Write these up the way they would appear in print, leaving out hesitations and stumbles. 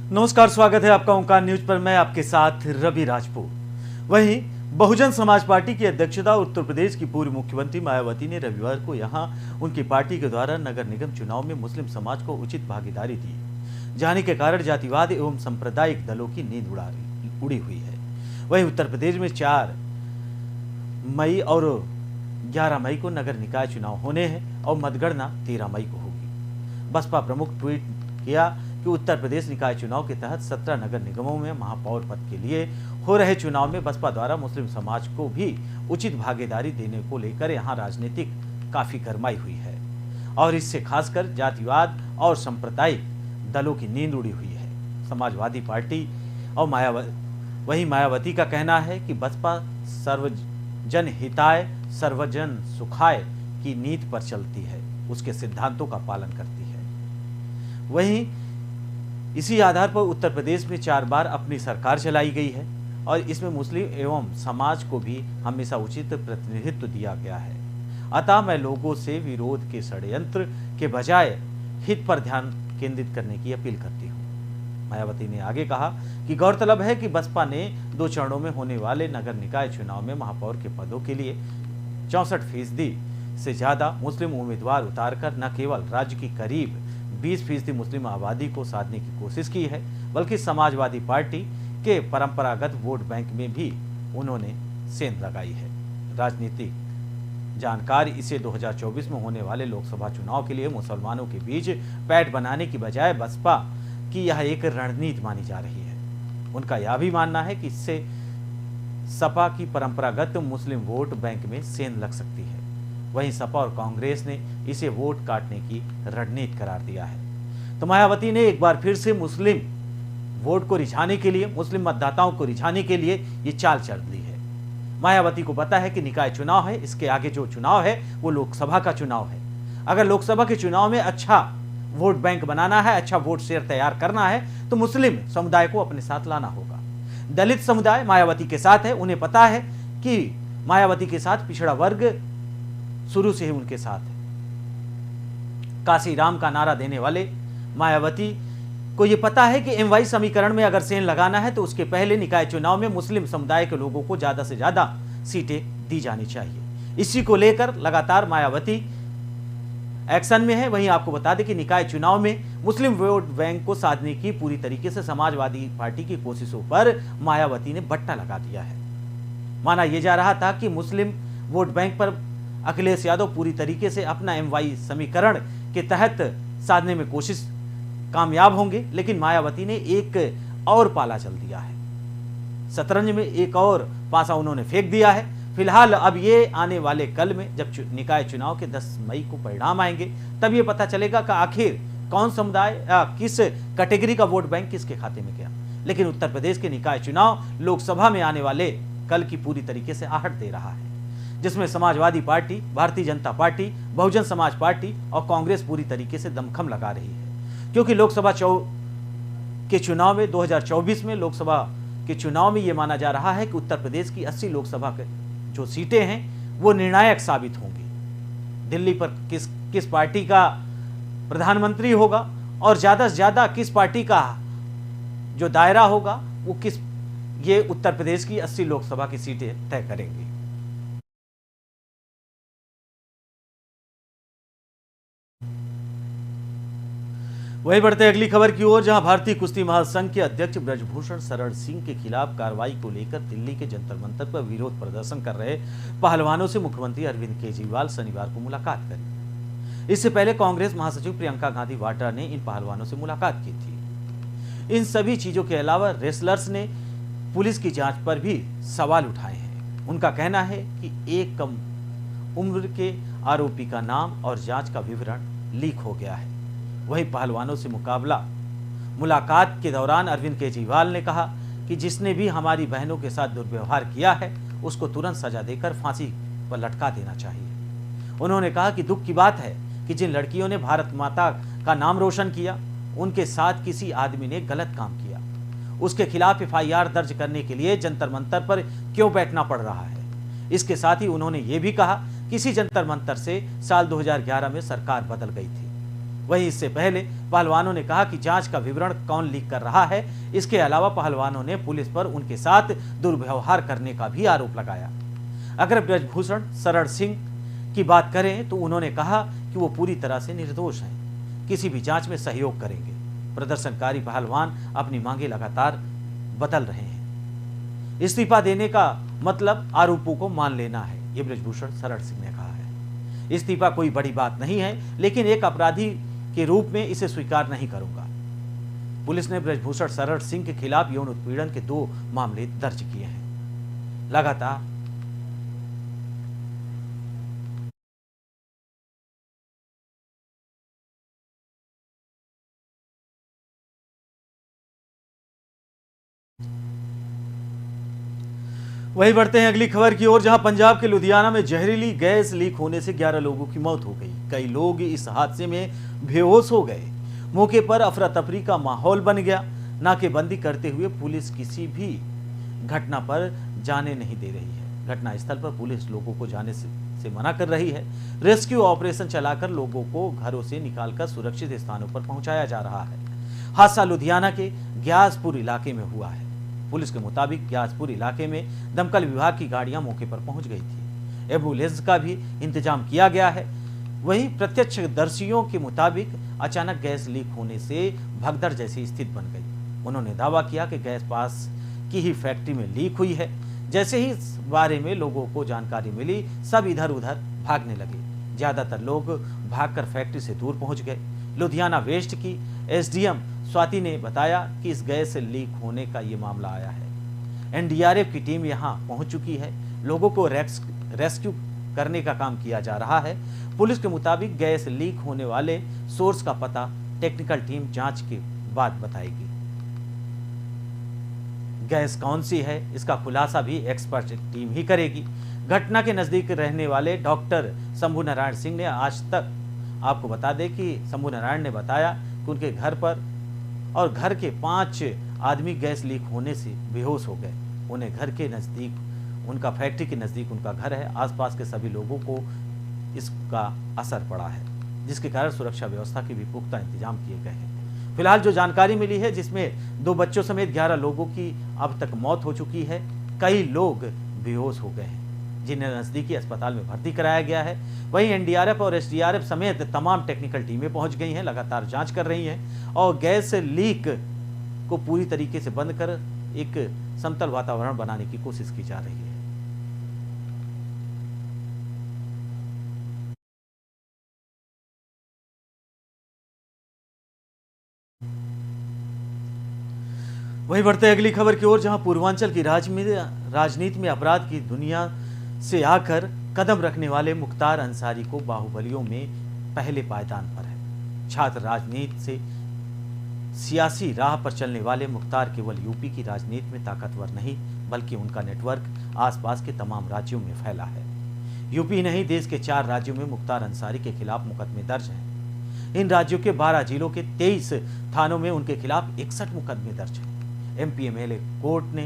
नमस्कार, स्वागत है आपका ओंकार न्यूज पर। मैं आपके साथ रवि राजपूत। वहीं बहुजन समाज पार्टी की अध्यक्षता उत्तर प्रदेश की पूर्व मुख्यमंत्री मायावती ने रविवार को यहां उनकी पार्टी के द्वारा नगर निगम चुनाव में मुस्लिम समाज को उचित भागीदारी दी जाने के कारण जातिवाद एवं सांप्रदायिक दलों की नींद उड़ी हुई है। वहीं उत्तर प्रदेश में 4 मई और 11 मई को नगर निकाय चुनाव होने हैं और मतगणना 13 मई को होगी। बसपा प्रमुख ट्वीट किया कि उत्तर प्रदेश निकाय चुनाव के तहत 17 नगर निगमों में महापौर पद के लिए हो रहे चुनाव में बसपा द्वारा मुस्लिम समाज को भी उचित भागीदारी देने को लेकर यहां राजनीतिक काफी गरमाई हुई है और इससे खासकर जातिवाद और सांप्रदायिक दलों की नींद उड़ी हुई है। समाजवादी पार्टी और मायावती का कहना है कि बसपा सर्वजन हिताय सर्वजन सुखाय की नीति पर चलती है, उसके सिद्धांतों का पालन करती है। वहीं इसी आधार पर उत्तर प्रदेश में 4 बार अपनी सरकार चलाई गई है और इसमें मुस्लिम एवं समाज को भी हमेशा उचित प्रतिनिधित्व दिया गया है। अतः मैं लोगों से विरोध के षड्यंत्र के बजाय हित पर ध्यान केंद्रित करने की अपील करती हूं। मायावती ने आगे कहा कि गौरतलब है कि बसपा ने 2 चरणों में होने वाले नगर निकाय चुनाव में महापौर के पदों के लिए 64% से ज्यादा मुस्लिम उम्मीदवार उतारकर न केवल राज्य की करीब 20% मुस्लिम आबादी को साधने की कोशिश की है, बल्कि समाजवादी पार्टी के परंपरागत वोट बैंक में भी उन्होंने सेंध लगाई है। राजनीतिक जानकार इसे 2024 में होने वाले लोकसभा चुनाव के लिए मुसलमानों के बीच पैठ बनाने की बजाय बसपा की यह एक रणनीति मानी जा रही है। उनका यह भी मानना है कि इससे सपा की परंपरागत मुस्लिम वोट बैंक में सेंध लग सकती है। वहीं सपा और कांग्रेस ने इसे वोट काटने की रणनीति करार दिया है। तो मायावती ने एक बार फिर से मुस्लिम वोट को रिझाने के लिए, मुस्लिम मतदाताओं को रिझाने के लिए ये चाल चल ली है। मायावती को पता है कि निकाय चुनाव है, इसके आगे जो चुनाव है वो लोकसभा का चुनाव है। अगर लोकसभा के चुनाव में अच्छा वोट बैंक बनाना है, अच्छा वोट शेयर तैयार करना है, तो मुस्लिम समुदाय को अपने साथ लाना होगा। दलित समुदाय मायावती के साथ है। उन्हें पता है कि मायावती के साथ पिछड़ा वर्ग शुरू से ही उनके साथ है। काशी राम का नारा देने वाले मायावती को यह पता है कि एमवाई समीकरण में अगर सेंध लगाना है तो उसके पहले निकाय चुनाव में मुस्लिम समुदाय के लोगों को ज्यादा से ज्यादा सीटें दी जानी चाहिए। इसी को लेकर लगातार मायावती एक्शन में है। वहीं आपको बता दें कि निकाय चुनाव में मुस्लिम वोट बैंक को साधने की पूरी तरीके से समाजवादी पार्टी की कोशिशों पर मायावती ने बट्टा लगा दिया है। माना यह जा रहा था कि मुस्लिम वोट बैंक पर अखिलेश यादव पूरी तरीके से अपना एमवाई समीकरण के तहत साधने में कोशिश कामयाब होंगे, लेकिन मायावती ने एक और पाला चल दिया है। शतरंज में एक और पासा उन्होंने फेंक दिया है। फिलहाल अब ये आने वाले कल में जब निकाय चुनाव के 10 मई को परिणाम आएंगे, तब ये पता चलेगा कि आखिर कौन समुदाय या किस कैटेगरी का वोट बैंक किसके खाते में गया। लेकिन उत्तर प्रदेश के निकाय चुनाव लोकसभा में आने वाले कल की पूरी तरीके से आहट दे रहा है, जिसमें Samajwadi party, Bharatiya Janata party, Bahujan Samaj party और कांग्रेस पूरी तरीके से दमखम लगा रही है। क्योंकि लोकसभा के चुनाव में 2024 में लोकसभा के चुनाव में यह माना जा रहा है कि उत्तर प्रदेश की 80 लोकसभा के जो सीटें हैं वो निर्णायक साबित होंगी। दिल्ली पर किस पार्टी का प्रधानमंत्री होगा और ज्यादा से ज्यादा किस पार्टी का जो दायरा होगा वो ये उत्तर प्रदेश की 80 लोकसभा की सीटें तय करेंगी। वही बढ़ते अगली खबर की ओर, जहां भारतीय कुश्ती महासंघ के अध्यक्ष ब्रजभूषण शरण सिंह के खिलाफ कार्रवाई को लेकर दिल्ली के जंतर मंतर पर विरोध प्रदर्शन कर रहे पहलवानों से मुख्यमंत्री अरविंद केजरीवाल शनिवार को मुलाकात करी। इससे पहले कांग्रेस महासचिव प्रियंका गांधी वाड्रा ने इन पहलवानों से मुलाकात की थी। इन सभी चीजों के अलावा रेसलर्स ने पुलिस की जांच पर भी सवाल उठाए हैं। उनका कहना है कि एक कम उम्र के आरोपी का नाम और जांच का विवरण लीक हो गया है। वहीं पहलवानों से मुलाकात के दौरान अरविंद केजरीवाल ने कहा कि जिसने भी हमारी बहनों के साथ दुर्व्यवहार किया है उसको तुरंत सजा देकर फांसी पर लटका देना चाहिए। उन्होंने कहा कि दुख की बात है कि जिन लड़कियों ने भारत माता का नाम रोशन किया, उनके साथ किसी आदमी ने गलत काम किया, उसके खिलाफ एफआईआर दर्ज करने के लिए जंतर मंतर पर क्यों बैठना पड़ रहा है। इसके साथ ही उन्होंने ये भी कहा कि इसी जंतर मंतर से साल 2011 में सरकार बदल गई थी। वहीं इससे पहले पहलवानों ने कहा कि जांच का विवरण कौन लीक कर रहा है। इसके अलावा पहलवानों ने पुलिस पर उनके साथ दुर्व्यवहार करने का भी आरोप लगाया। अगर ब्रजभूषण शरण सिंह की बात करें तो उन्होंने कहा कि वो पूरी तरह से निर्दोष हैं, किसी भी जांच में सहयोग करेंगे। प्रदर्शनकारी पहलवान अपनी मांगे लगातार बदल रहे हैं। इस्तीफा देने का मतलब आरोपों को मान लेना है, ये ब्रजभूषण शरण सिंह ने कहा है। इस्तीफा कोई बड़ी बात नहीं है, लेकिन एक अपराधी के रूप में इसे स्वीकार नहीं करूंगा। पुलिस ने ब्रजभूषण शरण सिंह के खिलाफ यौन उत्पीड़न के 2 मामले दर्ज किए हैं। लगातार वही बढ़ते हैं अगली खबर की ओर, जहां पंजाब के लुधियाना में जहरीली गैस लीक होने से 11 लोगों की मौत हो गई। कई लोग इस हादसे में बेहोश हो गए। मौके पर अफरा तफरी का माहौल बन गया। नाकेबंदी करते हुए पुलिस किसी भी घटना पर जाने नहीं दे रही है। घटनास्थल पर पुलिस लोगों को जाने से मना कर रही है। रेस्क्यू ऑपरेशन चलाकर लोगों को घरों से निकालकर सुरक्षित स्थानों पर पहुंचाया जा रहा है। हादसा लुधियाना के ग्यासपुर इलाके में हुआ है। पुलिस के मुताबिक ग्यासपुर इलाके में दमकल विभाग की गाड़ियां मौके पर पहुंच गई थी। एम्बुलेंस का भी इंतजाम किया गया है। वहीं प्रत्यक्षदर्शियों के मुताबिक अचानक गैस लीक होने से भगदड़ जैसी स्थिति बन गई। उन्होंने दावा किया कि गैस पास की ही फैक्ट्री में लीक हुई है। जैसे ही इस बारे में लोगों को जानकारी मिली, सब इधर उधर भागने लगे। ज्यादातर लोग भागकर फैक्ट्री से दूर पहुंच गए। लुधियाना वेस्ट की एसडीएम स्वाति ने बताया कि इस गैस लीक होने का ये मामला आया है। एनडीआरएफ की टीम यहां पहुंच चुकी है। लोगों को रेस्क्यू करने का काम किया जा रहा है। पुलिस के मुताबिक गैस लीक होने वाले सोर्स का पता टेक्निकल टीम जांच के बाद बताएगी। गैस कौन सी है, इसका खुलासा भी एक्सपर्ट टीम ही करेगी। घटना के नजदीक रहने वाले डॉक्टर शंभू नारायण सिंह ने आज तक आपको बता दें कि शंभू नारायण ने बताया कि उनके घर पर और घर के 5 आदमी गैस लीक होने से बेहोश हो गए। उन्हें घर के नज़दीक, उनका फैक्ट्री के नज़दीक उनका घर है। आसपास के सभी लोगों को इसका असर पड़ा है, जिसके कारण सुरक्षा व्यवस्था के भी पुख्ता इंतजाम किए गए हैं। फिलहाल जो जानकारी मिली है, जिसमें 2 बच्चों समेत 11 लोगों की अब तक मौत हो चुकी है। कई लोग बेहोश हो गए हैं, जिन्हें नज़दीकी अस्पताल में भर्ती कराया गया है। वहीं एनडीआरएफ और एसडीआरएफ समेत तमाम टेक्निकल टीमें पहुंच गई हैं, लगातार जांच कर रही हैं और गैस लीक को पूरी तरीके से बंद कर एक समतल वातावरण बनाने की कोशिश की जा रही है। वहीं बढ़ते अगली खबर की ओर, जहां पूर्वांचल की राजनीति में अपराध की दुनिया से आकर कदम रखने वाले मुख्तार अंसारी को बाहुबलियों में पहले पायदान पर है। छात्र राजनीति से सियासी राह पर चलने वाले मुख्तार केवल यूपी की राजनीति में ताकतवर नहीं, बल्कि उनका नेटवर्क आसपास के तमाम राज्यों में फैला है। यूपी नहीं, देश के 4 राज्यों में मुख्तार अंसारी के खिलाफ मुकदमे दर्ज हैं। इन राज्यों के 12 जिलों के 23 थानों में उनके खिलाफ 61 मुकदमे दर्ज हैं। एमपीएमएलए कोर्ट ने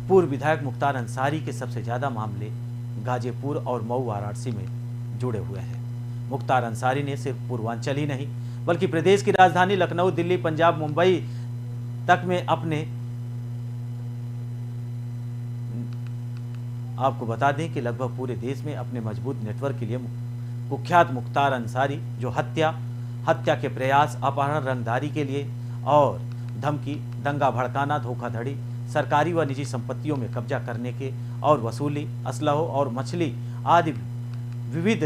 पूर्व विधायक मुख्तार अंसारी के सबसे ज्यादा मामले गाजीपुर और मऊ वाराणसी में जुड़े हुए हैं। मुख्तार अंसारी ने सिर्फ पूर्वांचल ही नहीं, बल्कि प्रदेश की राजधानी लखनऊ, दिल्ली, पंजाब, मुंबई तक में अपने, आपको बता दें कि लगभग पूरे देश में अपने मजबूत नेटवर्क के लिए कुख्यात मुख्तार अंसारी, जो हत्या के प्रयास, अपहरण, रंगदारी के लिए और धमकी, दंगा भड़काना, धोखाधड़ी, सरकारी व निजी संपत्तियों में कब्जा करने के और वसूली, असलहों और मछली आदि विविध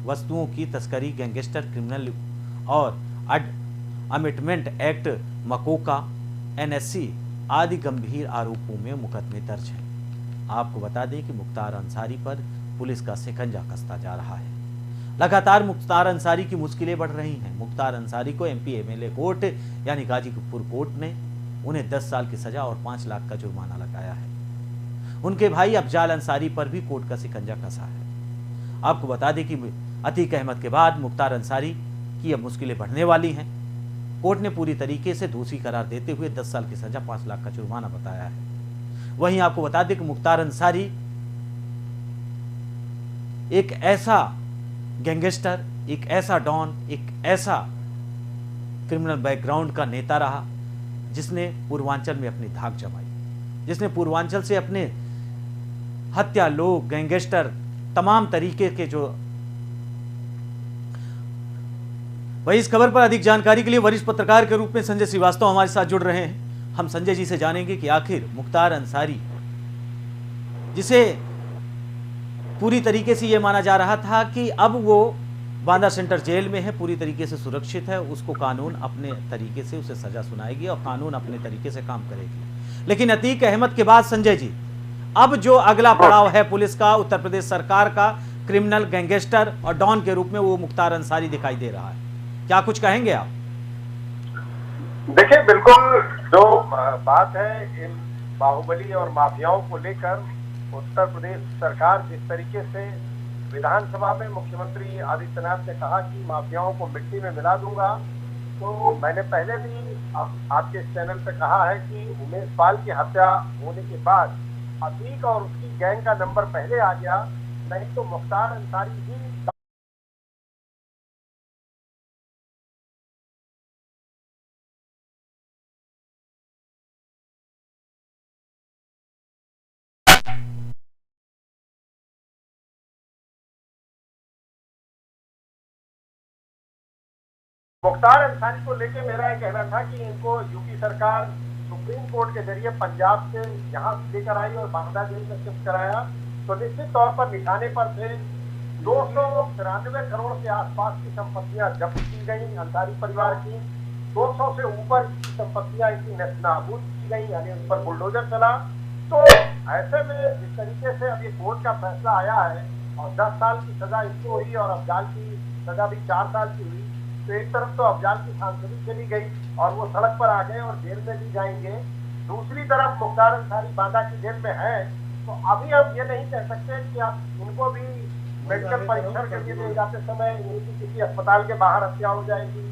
वस्तुओं की तस्करी, गैंगस्टर, क्रिमिनल और अमिटमेंट एक्ट, मकोका, एनएससी आदि गंभीर आरोपों में मुकदमे दर्ज हैं। आपको बता दें कि मुख्तार अंसारी पर पुलिस का शिकंजा कसता जा रहा है। लगातार मुख्तार अंसारी की मुश्किलें बढ़ रही हैं। मुख्तार अंसारी को एमपीएमएलए कोर्ट यानी गाजीपुर कोर्ट ने उन्हें 10 साल की सजा और 5 लाख का जुर्माना लगाया है। उनके भाई अफजाल अंसारी पर भी कोर्ट का शिकंजा कसा है। आपको बता दें कि अतीक अहमद के बाद मुख्तार अंसारी की अब मुश्किलें बढ़ने वाली हैं। कोर्ट ने पूरी तरीके से दोषी करार देते हुए 10 साल की सजा, 5 लाख का जुर्माना बताया है। वहीं आपको बता दें कि मुख्तार अंसारी एक ऐसा गैंगस्टर, एक ऐसा डॉन, एक ऐसा क्रिमिनल बैकग्राउंड का नेता रहा जिसने पूर्वांचल में अपनी धाक जमाई, जिसने पूर्वांचल से अपने हत्या, लोग, गैंगस्टर, तमाम तरीके के जो। वही इस खबर पर अधिक जानकारी के लिए वरिष्ठ पत्रकार के रूप में संजय श्रीवास्तव हमारे साथ जुड़ रहे हैं। हम संजय जी से जानेंगे कि आखिर मुख्तार अंसारी, जिसे पूरी तरीके से यह माना जा रहा था कि अब वो बांदा सेंटर जेल में है, पूरी तरीके से सुरक्षित है, उसको कानून अपने तरीके से उसे सजा सुनाएगी और कानून अपने तरीके से काम करेगी। लेकिन अतीक अहमद के बाद संजय जी, अब जो अगला पड़ाव है पुलिस का, उत्तर प्रदेश सरकार का, क्रिमिनल, गैंगस्टर और डॉन के रूप में वो मुख्तार अंसारी दिखाई दे रहा है। क्या कुछ कहेंगे आप? देखिए, बिल्कुल जो बात है इन बाहुबली और माफियाओं को लेकर, उत्तर प्रदेश सरकार जिस तरीके से विधानसभा में मुख्यमंत्री आदित्यनाथ ने कहा कि माफियाओं को मिट्टी में मिला दूंगा, तो मैंने पहले भी आपके इस चैनल पे कहा है कि उमेश पाल की हत्या होने के बाद अतीक और उसकी गैंग का नंबर पहले आ गया, नहीं तो मुख्तार अंसारी ही मुख्तार अंसारी को लेके मेरा यह कहना था कि इनको यूपी सरकार सुप्रीम कोर्ट के जरिए पंजाब से यहाँ लेकर आई और बांदा जेल में शिफ्ट कराया, तो निश्चित तौर पर निशाने पर थे। 293 करोड़ के आसपास की संपत्तियां जब्त की गई अंसारी परिवार की, 200 से ऊपर की संपत्तियां इनकी नेस्तनाबूद की गई, यानी उस पर बुलडोजर चला। तो ऐसे में जिस तरीके से अब ये कोर्ट का फैसला आया है और 10 साल की सजा इसको हुई और अफजाल की सजा भी 4 साल की हुई, तो एक तरफ तो अफजाल की सांसदी चली गई और वो सड़क पर आ गए और जेल में भी जाएंगे, दूसरी तरफ मुख्तार अंसारी बांदा की जेल में है। तो अभी हम ये नहीं कह सकते कि आप इनको भी मेडिकल परीक्षण के लिए ले जाते समय इनकी किसी अस्पताल के बाहर हत्या हो जाएगी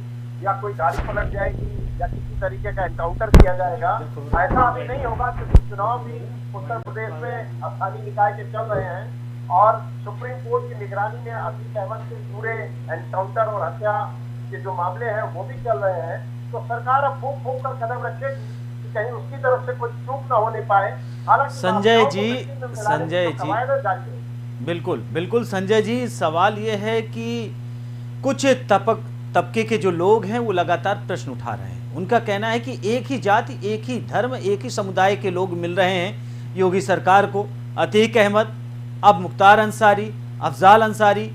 या कोई गाड़ी पलट जाएगी या किसी तरीके का एनकाउंटर किया जाएगा, ऐसा अभी नहीं होगा, क्योंकि चुनाव भी उत्तर प्रदेश में स्थानीय निकाय के चल रहे हैं और सुप्रीम कोर्ट की निगरानी में अतीक अहमद के पूरे एनकाउंटर और हत्या के जो मामले हैं वो भी चल रहे हैं। तो सरकार अब फूंक फूंक कर कदम रखेगी कि कहीं उसकी तरफ से कोई चूक ना होने पाए। हालांकि संजय जी, बिल्कुल बिल्कुल संजय जी, सवाल ये है कि कुछ तबके के जो लोग हैं वो लगातार प्रश्न उठा रहे हैं। उनका कहना है कि एक ही जाति, एक ही धर्म, एक ही समुदाय के लोग मिल रहे हैं योगी सरकार को। अतीक अहमद, अब मुख्तार अंसारी, अफजाल अंसारी,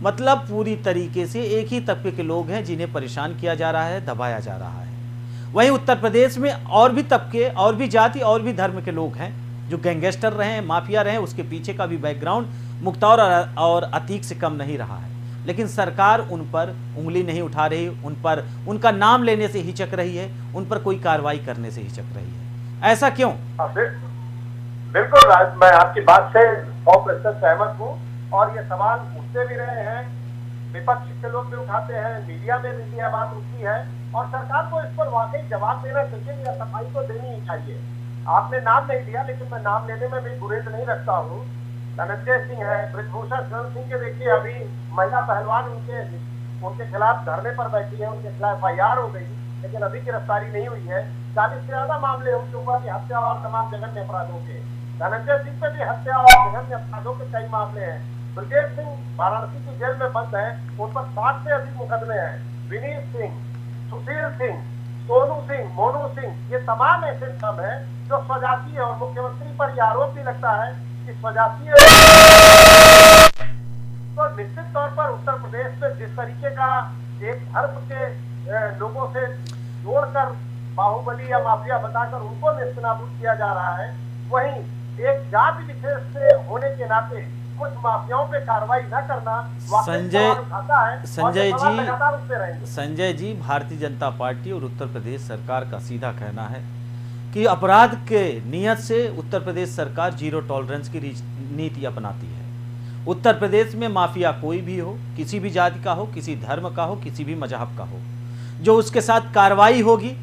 मतलब पूरी तरीके से एक ही तबके के लोग हैं जिन्हें परेशान किया जा रहा है, दबाया जा रहा है। वहीं उत्तर प्रदेश में और भी तबके, और भी जाति, और भी धर्म के लोग हैं जो गैंगस्टर रहे, माफिया रहे, उसके पीछे का भी बैकग्राउंड मुख्तार और अतीक से कम नहीं रहा है। लेकिन सरकार उन पर उंगली नहीं उठा रही, उन पर उनका नाम लेने से हिचक रही है, उन पर कोई कार्रवाई करने से हिचक रही है। ऐसा क्यों? बिल्कुल, मैं आपकी बात से 100% सहमत हूँ और ये सवाल उठते भी रहे हैं, विपक्ष के लोग भी उठाते हैं, मीडिया में भी यह बात उठती है और सरकार को इस पर वाकई जवाब देना चाहिए या सफाई तो देनी ही चाहिए। आपने नाम नहीं लिया, लेकिन मैं नाम लेने में भी गुरेज नहीं रखता हूँ। धनंजय सिंह है, ब्रजभूषण शरण सिंह के देखिए, अभी महिला पहलवान उनके खिलाफ धरने पर बैठी है, उनके खिलाफ FIR हो गई, लेकिन अभी गिरफ्तारी नहीं हुई है। 40 से ज्यादा मामले उनके ऊपर की हत्या और तमाम जघन्य अपराधों के। धनंजय सिंह पे भी हत्या और जघन्य अपराधों के कई मामले हैं। ब्रजेश सिंह वाराणसी की जेल में बंद है, उन पर 60 से अधिक मुकदमे हैं। विनीत सिंह, सुशील सिंह, सोनू सिंह, मोनू सिंह, ये तमाम ऐसे नाम हैं जो स्वजातीय, और मुख्यमंत्री पर यह आरोप भी लगता है कि स्वजातीय। तो निश्चित तौर पर उत्तर प्रदेश में जिस तरीके का एक धर्म के लोगों से जोड़कर बाहुबली या माफिया बताकर उनको नेस्तनाबूद किया जा रहा है, वहीं एक जाति विशेष से होने के नाते कुछ माफियाओं पे कार्रवाई न करना संजय जी, भारतीय जनता पार्टी और उत्तर प्रदेश सरकार का सीधा कहना है कि अपराध के नियत से उत्तर प्रदेश सरकार जीरो टॉलरेंस की नीति अपनाती है। उत्तर प्रदेश में माफिया कोई भी हो, किसी भी जाति का हो, किसी धर्म का हो, किसी भी मजहब का हो, जो उसके साथ कार्रवाई होगी,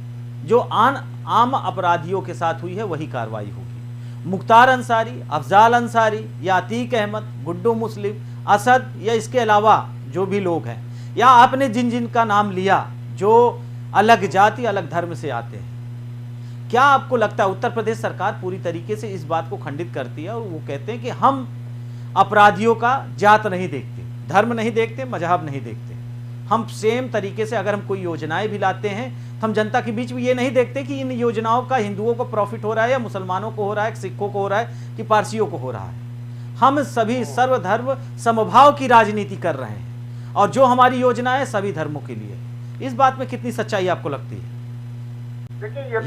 जो आम अपराधियों के साथ हुई है वही कार्रवाई होगी। मुख्तार अंसारी, अफजाल अंसारी या अतीक अहमद, गुड्डू मुस्लिम, असद या इसके अलावा जो भी लोग हैं, या आपने जिन जिन का नाम लिया जो अलग जाति अलग धर्म से आते हैं, क्या आपको लगता है उत्तर प्रदेश सरकार पूरी तरीके से इस बात को खंडित करती है और वो कहते हैं कि हम अपराधियों का जात नहीं देखते, धर्म नहीं देखते, मजहब नहीं देखते, हम सेम तरीके से अगर हम कोई योजनाएं भी लाते हैं तो हम जनता के बीच में ये नहीं देखते कि इन योजनाओं का हिंदुओं को प्रॉफिट हो रहा है या मुसलमानों को हो रहा है, सिखों को हो रहा है कि पारसियों को हो रहा है। हम सभी सर्वधर्म समभाव की राजनीति कर रहे हैं और जो हमारी योजना है सभी धर्मों के लिए। इस बात में कितनी सच्चाई आपको लगती है?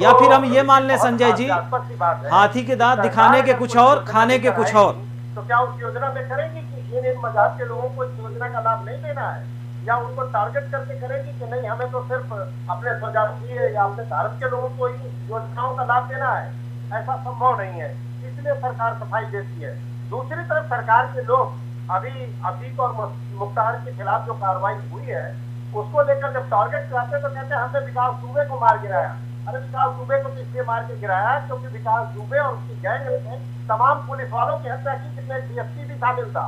या फिर हम ये मान लें संजय जी, हाथी के दांत दिखाने के कुछ और, खाने के कुछ और। तो क्या उस योजना में करेंगे कि इन मजहब के लोगों को इस योजना का लाभ नहीं देना है, या उनको टारगेट करके करेंगे कि नहीं हमें तो सिर्फ अपने स्वजातीय या अपने धर्म के लोगों को ही योजनाओं का लाभ देना है? ऐसा संभव नहीं है, इसलिए सरकार सफाई देती है। दूसरी तरफ सरकार के लोग अभी अतीक और मुख्तार के खिलाफ जो कार्रवाई हुई है उसको लेकर जब टारगेट कराते हैं तो कहते हैं हमने विकास दुबे को मार गिराया। अरे विकास दुबे को तो इसलिए मार के गिराया क्योंकि विकास दुबे और उसकी गैंग ने तमाम पुलिस वालों की हत्या की जिसमें डीएसपी भी शामिल था,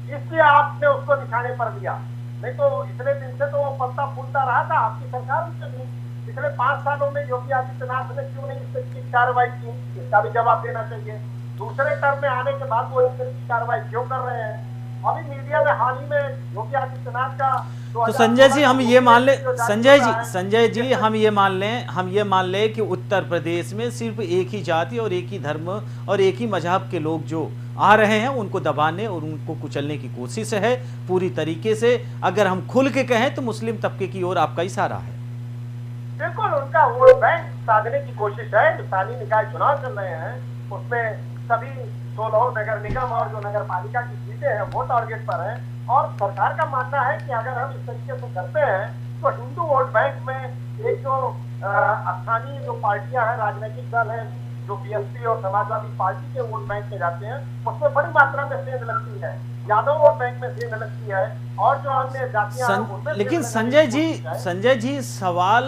इसलिए आपने उसको निशाने पर लिया। नहीं तो इतने दिन से तो वो पलता फूलता रहा था, आपकी सरकार भी चली। पिछले 5 सालों में योगी आदित्यनाथ ने क्यों नहीं इस तरह की कार्रवाई की, इसका भी जवाब देना चाहिए। दूसरे टर्म में आने के बाद वो इस तरह की कार्रवाई क्यों कर रहे हैं? अभी मीडिया में हाल ही में योगी आदित्यनाथ का तो संजय जी हम ये मान ले, संजय जी हम ये मान लें कि उत्तर प्रदेश में सिर्फ एक ही जाति और एक ही धर्म और एक ही मजहब के लोग जो आ रहे हैं उनको दबाने और उनको कुचलने की कोशिश है पूरी तरीके से। अगर हम खुल के कहें तो मुस्लिम तबके की ओर आपका इशारा है। बिल्कुल, उनका वोट बैंक साधने की कोशिश है। जो स्थानीय निकाय चुनाव चल रहे हैं उसमें सभी 16 नगर निगम और जो नगर पालिका की सीटें हैं वो टारगेट पर है, और सरकार का मानना है कि अगर हम इस तरीके से करते हैं तो हिंदू वोट बैंक में एक जो स्थानीय जो पार्टियां हैं, राजनीतिक दल है जो बीएसपी और समाजवादी पार्टी के वोट बैंक में जाते हैं उसमें बड़ी मात्रा में सेंध लगती है, यादव वोट बैंक में सेंध लगती है, और जो अन्य जातियां लेकिन संजय जी सवाल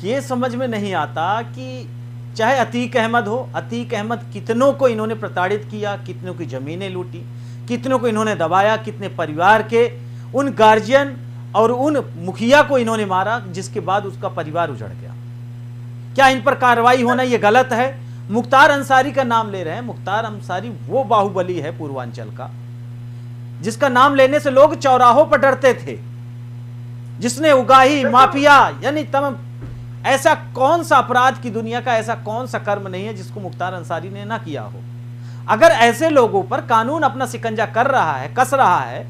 ये समझ में नहीं आता कि चाहे अतीक अहमद हो, अतीक अहमद कितनों को इन्होंने प्रताड़ित किया, कितनों की जमीनें लूटी, कितनों को इन्होंने दबाया, कितने परिवार के उन गार्जियन और उन मुखिया को इन्होंने मारा जिसके बाद उसका परिवार उजड़ गया। क्या इन पर कार्रवाई होना ये गलत है? मुख्तार अंसारी का नाम ले रहे हैं। मुख्तार अंसारी वो बाहुबली है पूर्वांचल का जिसका नाम लेने से लोग चौराहों पर डरते थे, जिसने उगाही माफिया यानी तमाम ऐसा कौन सा अपराध की दुनिया का ऐसा कौन सा कर्म नहीं है जिसको मुख्तार अंसारी ने ना किया हो। अगर ऐसे लोगों पर कानून अपना शिकंजा कर रहा है, कस रहा है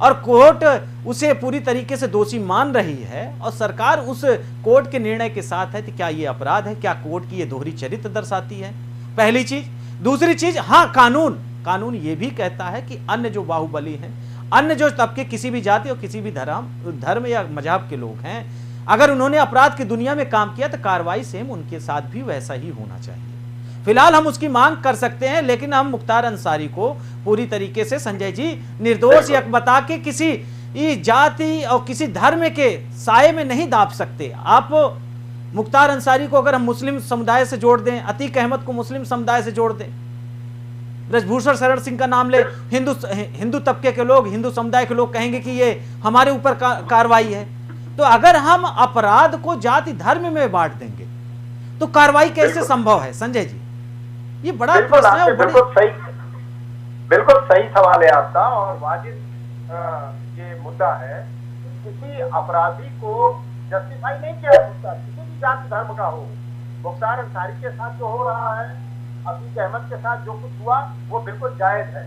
और कोर्ट उसे पूरी तरीके से दोषी मान रही है और सरकार उस कोर्ट के निर्णय के साथ है, तो क्या यह अपराध है? क्या कोर्ट की यह दोहरी चरित्र दर्शाती है? पहली चीज। दूसरी चीज, हाँ कानून यह भी कहता है कि अन्य जो बाहुबली हैं, अन्य जो तबके किसी भी जाति और किसी भी धर्म या मजहब के लोग हैं, अगर उन्होंने अपराध की दुनिया में काम किया तो कार्रवाई सेम उनके साथ भी वैसा ही होना चाहिए। फिलहाल हम उसकी मांग कर सकते हैं, लेकिन हम मुख्तार अंसारी को पूरी तरीके से संजय जी निर्दोष या बता के किसी जाति और किसी धर्म के साये में नहीं दाब सकते। आप मुख्तार अंसारी को अगर हम मुस्लिम समुदाय से जोड़ दें, अतीक अहमद को मुस्लिम समुदाय से जोड़ दें, ब्रजभूषण शरण सिंह का नाम ले, हिंदू तबके के लोग, हिंदू समुदाय के लोग कहेंगे कि ये हमारे ऊपर कार्रवाई है। तो अगर हम अपराध को जाति धर्म में बांट देंगे तो कार्रवाई कैसे संभव है? संजय जी ये बड़ा प्रश्न है। बिल्कुल सही सवाल है आपका और वाजिब ये मुद्दा है। किसी अपराधी को जस्टिफाई नहीं किया जा सकता, किसी भी जाति धर्म का हो। मुख्तार अंसारी के साथ जो हो रहा है, अतीक अहमद के साथ जो कुछ हुआ वो बिल्कुल जायज है।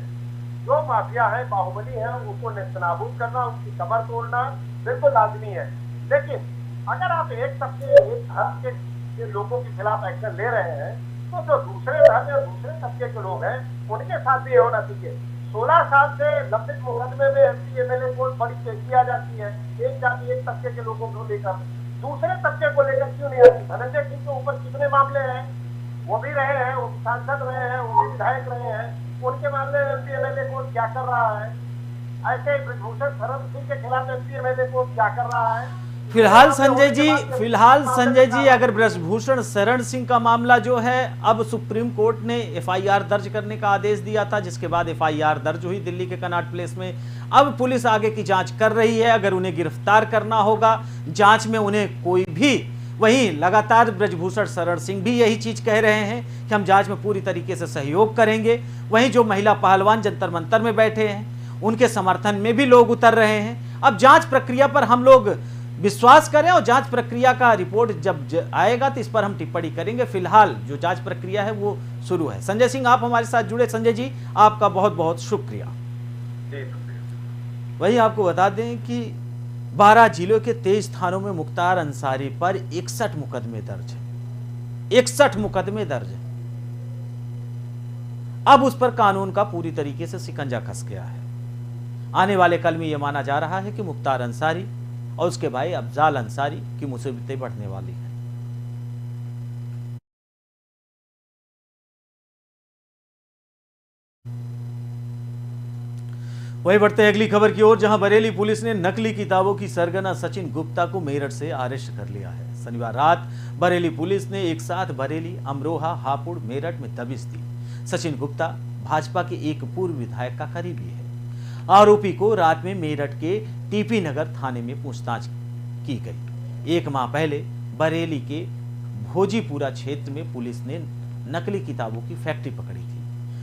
जो माफिया है, बाहुबली है, उनको नेस्तनाबूद करना, उनकी कमर तोड़ना बिल्कुल लाजमी है। लेकिन अगर आप एक तबके एक धर्म के लोगों के खिलाफ एक्शन ले रहे हैं तो जो दूसरे धर्म या दूसरे तबके के लोग हैं उनके साथ भी होना चाहिए। 16 साल से लंबित मुकदमे में एमपी एमएलए को बड़ी पेशी आ जाती है एक जाति एक तबके के लोगों को लेकर, दूसरे तबके को लेकर क्यों नहीं आती? धनंजय सिंह के ऊपर कितने मामले हैं, वो भी रहे हैं, वो सांसद रहे हैं, वो भी विधायक रहे हैं, उनके मामले में एमपी एमएलए को क्या कर रहा है? ऐसे ब्रजभूषण शरण सिंह के खिलाफ एमपी एमएलए को क्या कर रहा है? फिलहाल संजय जी अगर ब्रजभूषण शरण सिंह का मामला जो है, अब सुप्रीम कोर्ट ने एफआईआर दर्ज करने का आदेश दिया था, जिसके बाद एफआईआर दर्ज हुई दिल्ली के कनॉट प्लेस में। अब पुलिस आगे की जांच कर रही है, अगर उन्हें गिरफ्तार करना होगा जांच में उन्हें कोई भी, वहीं लगातार ब्रजभूषण शरण सिंह भी यही चीज कह रहे हैं कि हम जांच में पूरी तरीके से सहयोग करेंगे। वहीं जो महिला पहलवान जंतर मंतर में बैठे हैं उनके समर्थन में भी लोग उतर रहे हैं। अब जांच प्रक्रिया पर हम लोग विश्वास करें और जांच प्रक्रिया का रिपोर्ट जब आएगा तो इस पर हम टिप्पणी करेंगे। फिलहाल जो जांच प्रक्रिया है वो शुरू है। संजय सिंह, आप हमारे साथ जुड़े। संजय जी, आपका बहुत बहुत शुक्रिया। वही आपको बता दें कि 12 जिलों के 23 थानों में मुख्तार अंसारी पर 61 मुकदमे दर्ज है। 61 मुकदमे दर्ज है। अब उस पर कानून का पूरी तरीके से शिकंजा कस गया है। आने वाले कल में यह माना जा रहा है कि मुख्तार अंसारी और उसके भाई अफजाल अंसारी की मुसीबतें बढ़ने वाली हैं। वही बढ़ते हैं अगली खबर की ओर, जहां बरेली पुलिस ने नकली किताबों की सरगना सचिन गुप्ता को मेरठ से अरेस्ट कर लिया है। शनिवार रात बरेली पुलिस ने एक साथ बरेली, अमरोहा, हापुड़, मेरठ में दबिश दी। सचिन गुप्ता भाजपा के एक पूर्व विधायक का करीबी है। आरोपी को रात में मेरठ के टीपी नगर थाने में पूछताछ की गई। एक माह पहले बरेली के भोजीपुरा क्षेत्र में पुलिस ने नकली किताबों की फैक्ट्री पकड़ी थी।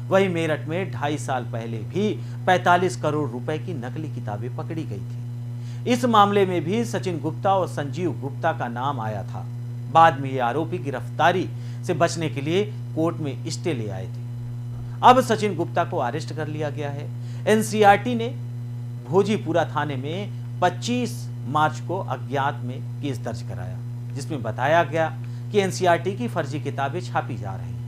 वहीं मेरठ में 2.5 साल पहले भी 45 करोड़ रुपए की नकली किताबें पकड़ी गई थी। इस मामले में भी सचिन गुप्ता और संजीव गुप्ता का नाम आया था। बाद में ये आरोपी गिरफ्तारी से बचने के लिए कोर्ट में स्टे ले आए थे। अब सचिन गुप्ता को अरेस्ट कर लिया गया है। एनसीईआरटी ने भोजीपुरा थाने में 25 मार्च को अज्ञात में केस दर्ज कराया, जिसमें बताया गया कि एनसीईआरटी की फर्जी किताबें छापी जा रही हैं।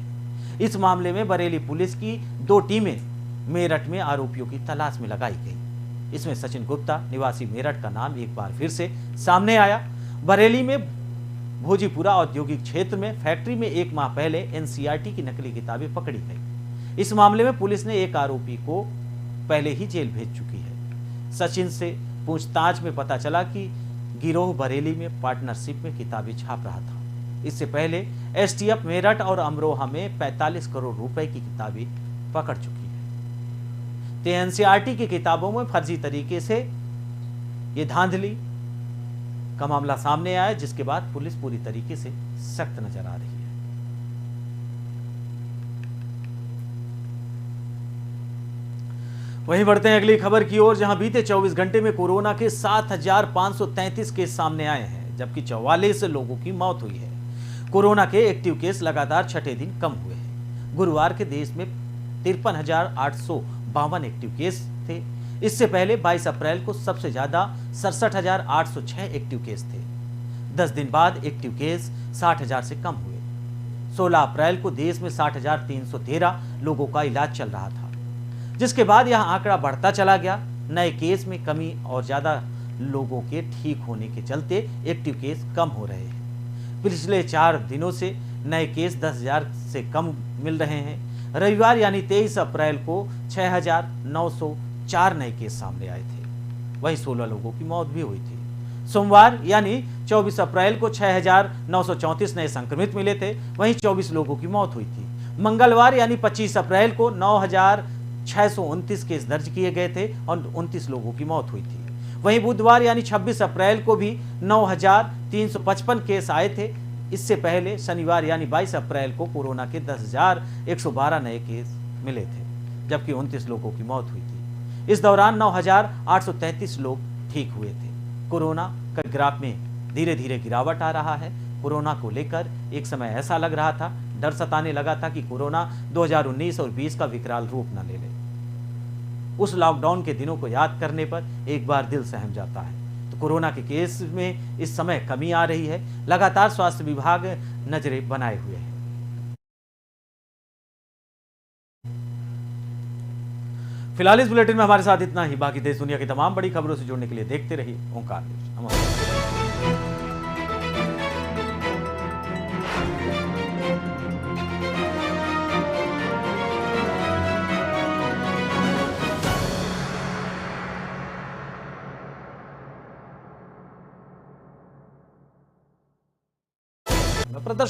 इस मामले में बरेली पुलिस की 2 टीमें मेरठ में आरोपियों की तलाश में लगाई गई। इसमें सचिन गुप्ता निवासी मेरठ का नाम एक बार फिर से सामने आया। बरेली में भोजीपुरा औद्योगिक क्षेत्र में फैक्ट्री में 1 माह पहले एनसीईआरटी की नकली किताबें पकड़ी गई। इस मामले में पुलिस ने एक आरोपी को पहले ही जेल भेज चुकी है। सचिन से पूछताछ में पता चला कि गिरोह बरेली में पार्टनरशिप में किताबें छाप रहा था। इससे पहले एसटीएफ मेरठ और अमरोहा में 45 करोड़ रुपए की किताबें पकड़ चुकी है। तो एनसीईआरटी की किताबों में फर्जी तरीके से ये धांधली का मामला सामने आया, जिसके बाद पुलिस पूरी तरीके से सख्त नजर आ रही है। वहीं बढ़ते हैं अगली खबर की ओर, जहां बीते 24 घंटे में कोरोना के 7,533 केस सामने आए हैं, जबकि 44 लोगों की मौत हुई है। कोरोना के एक्टिव केस लगातार छठे दिन कम हुए हैं। गुरुवार के देश में 53,852 एक्टिव केस थे। इससे पहले 22 अप्रैल को सबसे ज्यादा 67,806 एक्टिव केस थे। 10 दिन बाद एक्टिव केस 60,000 से कम हुए। 16 अप्रैल को देश में 60,313 लोगों का इलाज चल रहा था, जिसके बाद यह आंकड़ा बढ़ता चला गया। नए केस में कमी और ज्यादा लोगों के ठीक होने के चलते एक्टिव केस कम हो रहे हैं। पिछले 4 दिनों से नए केस 10,000 से कम मिल रहे हैं। रविवार यानी 23 अप्रैल को 6,904 नए केस सामने आए थे। वहीं 16 लोगों की मौत भी हुई थी। सोमवार यानी 24 अप्रैल को 6,934 नए संक्रमित मिले थे। वहीं 24 लोगों की मौत हुई थी। मंगलवार यानी 25 अप्रैल को 9,629 केस दर्ज किए गए थे और 29 लोगों की मौत हुई थी। वहीं बुधवार यानी 26 अप्रैल को भी 9,355 केस आए थे। इससे पहले शनिवार यानी 22 अप्रैल को कोरोना के 10,112 नए केस मिले थे, जबकि 29 लोगों की मौत हुई थी। इस दौरान 9,833 लोग ठीक हुए थे। कोरोना का ग्राफ में धीरे धीरे गिरावट आ रहा है। कोरोना को लेकर एक समय ऐसा लग रहा था, डर सताने लगा था कि कोरोना 2019 और 20 का विकराल रूप न ले ले। उस लॉकडाउन के दिनों को याद करने पर एक बार दिल सहम जाता है। तो कोरोना के केस में इस समय कमी आ रही है। लगातार स्वास्थ्य विभाग नजरें बनाए हुए है। फिलहाल इस बुलेटिन में हमारे साथ इतना ही। बाकी देश दुनिया की तमाम बड़ी खबरों से जुड़ने के लिए देखते रहिए ओंकार न्यूज। नमस्कार।